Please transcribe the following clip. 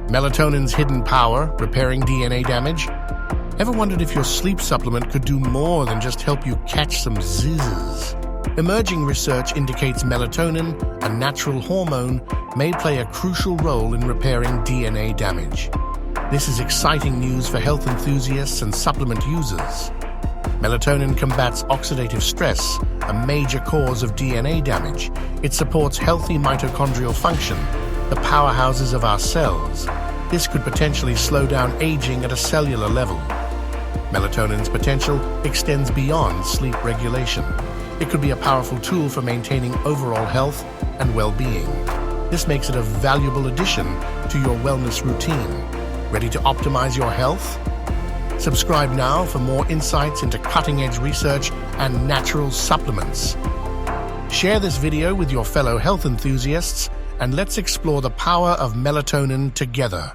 Melatonin's hidden power, repairing DNA damage. Ever wondered if your sleep supplement could do more than just help you catch some zizzes? Emerging research indicates melatonin, a natural hormone, may play a crucial role in repairing DNA damage. This is exciting news for health enthusiasts and supplement users. Melatonin combats oxidative stress, a major cause of DNA damage. It supports healthy mitochondrial function, the powerhouses of our cells. This could potentially slow down aging at a cellular level. Melatonin's potential extends beyond sleep regulation. It could be a powerful tool for maintaining overall health and well-being. This makes it a valuable addition to your wellness routine. Ready to optimize your health? Subscribe now for more insights into cutting-edge research and natural supplements. Share this video with your fellow health enthusiasts, and let's explore the power of melatonin together.